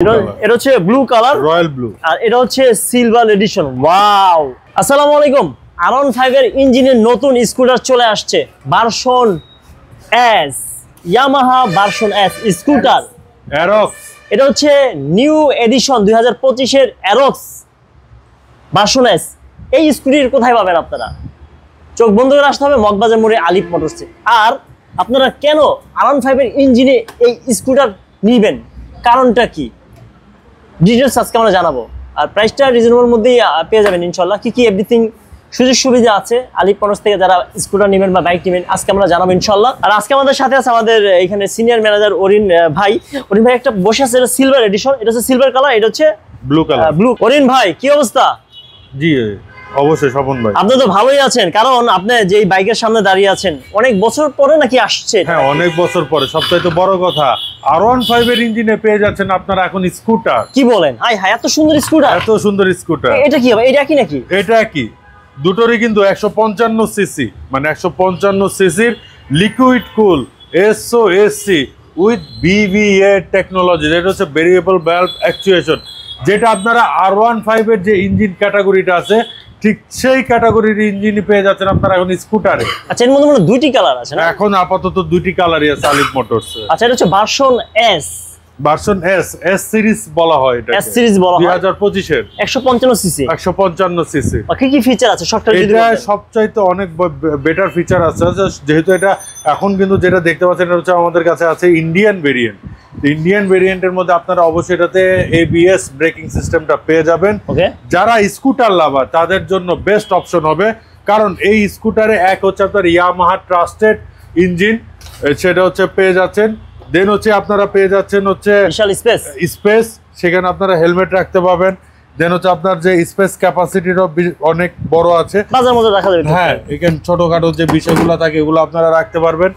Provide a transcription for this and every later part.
এটা হচ্ছে blue colour, royal blue, আর এটা হচ্ছে সিলভার এডিশন। ওয়াও, আসসালামু আলাইকুম। R15 এর ইঞ্জিনের নতুন স্কুটার চলে আসছে, version S, Yamaha version S scooter Aerox. এটা হচ্ছে নিউ এডিশন 2025 এর অ্যারক্স ভার্সন এস। এই স্কুটির কোথায় পাবেন আপনারা? চোখ বন্ধ করে আসতে হবে মগবাজার মোড়ে আলিফ মোটরসে। আর আপনারা কেন R15 এর ইঞ্জিনে এই স্কুটার নিবেন, কারণটা কি, ডিটেলস আজকে আমরা জানাবো। আর প্রাইসটা রিজনেবল মধ্যেই পেয়ে যাবেন ইনশাল্লাহ। কি কি এভরিথিং সুযোগ সুবিধা আছে আলিফ মোটরস থেকে যারা স্কুটার নেবেন বা বাইক নেবেন, আজকে আমরা জানাবো ইনশাল্লাহ। আর আজকে আমাদের সাথে আছে আমাদের এখানে সিনিয়র ম্যানেজার অরিন ভাই। অরিন ভাই একটা বসে আছে, এটা সিলভার এডিশন, এটা হচ্ছে সিলভার কালার, এটা হচ্ছে ব্লু কালার। ব্লু। অরিন ভাই কি অবস্থা? জি অবশ্যই স্বপন ভাই, আপনি তো ভালোই আছেন, কারণ আপনি যে বাইকের সামনে দাঁড়িয়ে আছেন অনেক বছর পরে নাকি আসছে? হ্যাঁ অনেক বছর পরে। সবচাইতে বড় কথা R15 এর ইঞ্জিনে পেয়ে যাচ্ছেন আপনারা এখন স্কুটার। কি বলেন? হাই হাই, এত সুন্দর স্কুটার! এত সুন্দর স্কুটার। এটা কি হবে? এটা কি নাকি? এটা কি দুটোরই কিন্তু 155 সিসি, মানে 155 সিসির liquid cool SOSC with BVA technology. এটা হচ্ছে ভেরিয়েবল ভালভ অ্যাকচুয়েশন, যেটা আপনারা R15 এর যে ইঞ্জিন ক্যাটাগরিটা আছে ঠিক সেই ক্যাটাগরির ইঞ্জিনই পেয়ে যাচ্ছেন আপনারা এখন স্কুটারে। আচ্ছা, এর মধ্যে দুইটি কালার আছে না? এখন আপাতত দুইটি কালারই আছে আলিফ মোটরস। আচ্ছা, এটা হচ্ছে version S, version S series বলা হয়। এটা এস সিরিজ বলা হয়, 2025 এর 155 সিসি। 155 সিসি। কি কি ফিচার আছে সফটওয়্যার? এটা সবচাইতে অনেক বেটার ফিচার আছে, যেহেতু এটা এখন কিন্তু যেটা দেখতে পাচ্ছেন এটা হচ্ছে আমাদের কাছে আছে ইন্ডিয়ান ভেরিয়েন্ট। ইন্ডিয়ান ভেরিয়েন্টের মধ্যে আপনারা অবশ্যই এটাতে ABS ব্রেকিং সিস্টেমটা পেয়ে যাবেন। যারা স্কুটার লাভার তাদের জন্য বেস্ট অপশন হবে, কারণ এই স্কুটারে এক হচ্ছে আপনার ইয়ামাহা ট্রাস্টেড ইঞ্জিন, সেটা হচ্ছে পেয়ে যাচ্ছেন। দেন হচ্ছে আপনারা পেয়ে যাচ্ছেন হচ্ছে বিশাল স্পেস, সেখানে আপনারা হেলমেট রাখতে পাবেন। দেন হচ্ছে আপনার যে স্পেস ক্যাপাসিটিরও অনেক বড় আছে, বাজার মধ্যে রাখা যাবে। হ্যাঁ, এখানে ছোটখাটো যে বিষয়গুলো থাকে এগুলো আপনারা রাখতে পারবেন।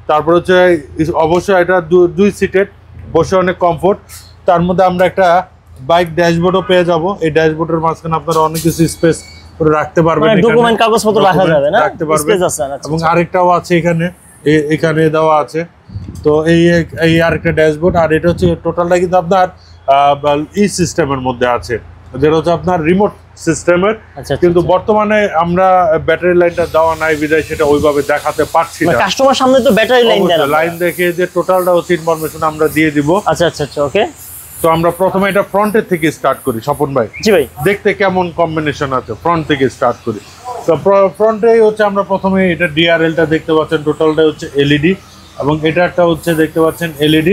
তারপর হচ্ছে অবশ্যই এটা 2 সিটের, বসে অনেক কমফোর্ট। তার মধ্যে আমরা একটা বাইক ড্যাশবোর্ডও পেয়ে যাব। এই ড্যাশবোর্ডের মাঝখানে আপনারা অনেক কিছু স্পেস করে রাখতে পারবেন, ডকুমেন্ট কাগজপত্র রাখা যাবে না, রাখতে পারবেন। এবং আরেকটাও আছে এখানে দেওয়া আছে। তো এই আরেকটা ড্যাশবোর্ড। আর এটা হচ্ছে টোটালটা কিন্তু আপনার সিস্টেমের মধ্যে আছে, যেটা হচ্ছে আপনার রিমোট সিস্টেমের। কিন্তু বর্তমানে আমরা ব্যাটারি লাইনটা দেওয়া নাই বিধায় সেটা ওইভাবে দেখাতে পারছি না। কাস্টমার সামনে তো ব্যাটারি লাইন দেখে যে টোটালটা হচ্ছে ইনফরমেশন আমরা দিয়ে দিব। আচ্ছা, ওকে। তো আমরা প্রথমে এটা ফ্রন্টের থেকে স্টার্ট করি স্বপন ভাই। জি ভাই, দেখতে কেমন কম্বিনেশন আছে, ফ্রন্ট থেকে স্টার্ট করি। তো ফ্রন্টেই হচ্ছে আমরা প্রথমে এটা DRLটা দেখতে পাচ্ছেন, টোটালটা হচ্ছে LED, এবং এটারটা হচ্ছে দেখতে পাচ্ছেন LED।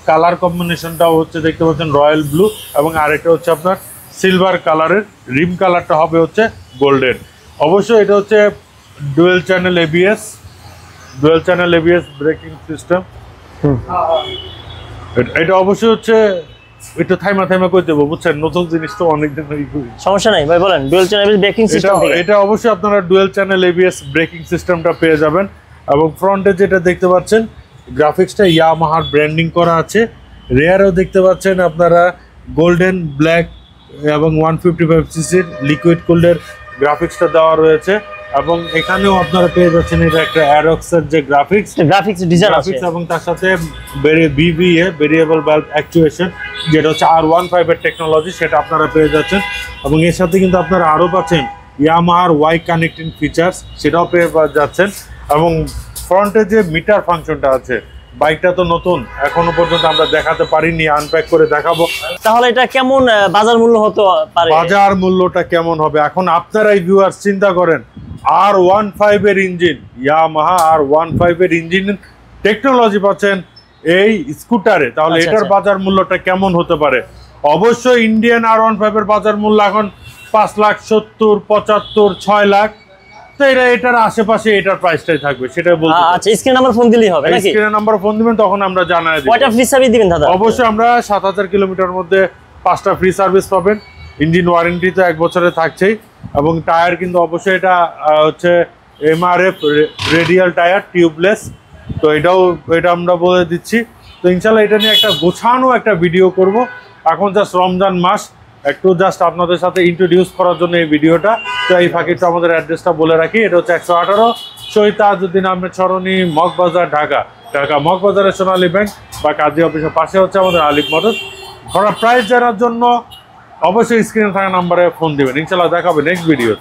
কালার কম্বিনেশনটাও হচ্ছে দেখতে পাচ্ছেন রয়্যাল ব্লু, এবং আরেকটা হচ্ছে আপনার সিলভার কালারের। রিম কালারটা হবে হচ্ছে গোল্ডেন। অবশ্যই এটা হচ্ছে dual channel ABS braking system. এটা অবশ্যই হচ্ছে একটু থাইমা কই দেবো, বুঝছেন, নতুন জিনিস তো অনেকদিন সমস্যা নাই ভাই, বলেন। ডুয়েল চ্যানেল ব্রেকিং সিস্টেম, এটা অবশ্যই আপনারা ডুয়েল চ্যানেল ABS ব্রেকিং সিস্টেমটা পেয়ে যাবেন। এবং ফ্রন্টে যেটা দেখতে পাচ্ছেন গ্রাফিক্সটা ইয়ামাহার ব্র্যান্ডিং করা আছে। রেয়ারেও দেখতে পাচ্ছেন আপনারা গোল্ডেন ব্ল্যাক এবং 155 সিসির লিকুইড কুলডের গ্রাফিক্সটা দেওয়া রয়েছে। এবং এখানেও আপনারা পেয়ে যাচ্ছেন এটা একটা অ্যারক্সের যে গ্রাফিক্স ডিজাইন আছে, এবং তার সাথে BVA ভেরিয়েবল ভালভ অ্যাকচুয়েশন, যেটা হচ্ছে R15 এর টেকনোলজি, সেটা আপনারা পেয়ে যাচ্ছেন। এবং এর সাথে কিন্তু আপনারা আরও পাচ্ছেন ইয়ামাহার ওয়াই কানেক্টিং ফিচার্স, সেটাও পেয়ে যাচ্ছেন। এবং ফ্রন্টে যে মিটার ফাংশনটা আছে, বাইকটা তো নতুন, এখনো পর্যন্ত আমরা দেখাতে পারিনি, আনপ্যাক করে দেখাবো। তাহলে এটা কেমন বাজার মূল্য হতে পারে? বাজার মূল্যটা কেমন হবে এখন আপনারাই ভিউয়ার্স চিন্তা করেন। R15 এর ইঞ্জিন, ইয়ামাহা R15 এর ইঞ্জিন টেকনোলজি পাচ্ছেন এই স্কুটারে, তাহলে এটার বাজার মূল্যটা কেমন হতে পারে? অবশ্যই ইন্ডিয়ান R15 এর বাজার মূল্য এখন 5,70,000, 75,000, 6,00,000। তো এটার আশেপাশে এটার প্রাইসটাই থাকবে, সেটাই বলতে। আচ্ছা, স্ক্রিন নাম্বার ফোন দিলেই হবে নাকি? স্ক্রিন নাম্বার ফোন দিবেন, তখন আমরা জানাই দেব। কয়টা ফ্রি সার্ভিস দিবেন দাদা? অবশ্যই আমরা 7,000 কিলোমিটার মধ্যে 5টা ফ্রি সার্ভিস পাবেন। ইঞ্জিন ওয়ারেন্টি তো 1 বছরের থাকছেই। এবং টায়ার কিন্তু অবশ্যই এটা হচ্ছে MRF রেডিয়াল টায়ার, টিউবলেস। তো এটা আমরা বলে দিচ্ছি। তো ইনশাল্লাহ এটা নিয়ে একটা গোছানো একটা ভিডিও করব। এখন জাস্ট রমজান মাস, একটু জাস্ট আপনাদের সাথে ইন্ট্রোডিউস করার জন্য এই ভিডিওটা। তো এই ফাঁকে একটু আমাদের অ্যাড্রেসটা বলে রাখি। এটা হচ্ছে 118 শহীদ তাজউদ্দিন আহমেদ সরণি, মগবাজার, ঢাকা। মগবাজারের সোনালী ব্যাংক বা কাজী অফিসের পাশে হচ্ছে আমাদের আলিফ মোটরস। প্রাইস জানার জন্য অবশ্যই স্ক্রিনে থাকা নাম্বারে ফোন দিবেন। ইনশাল্লাহ দেখাবে নেক্সট ভিডিও।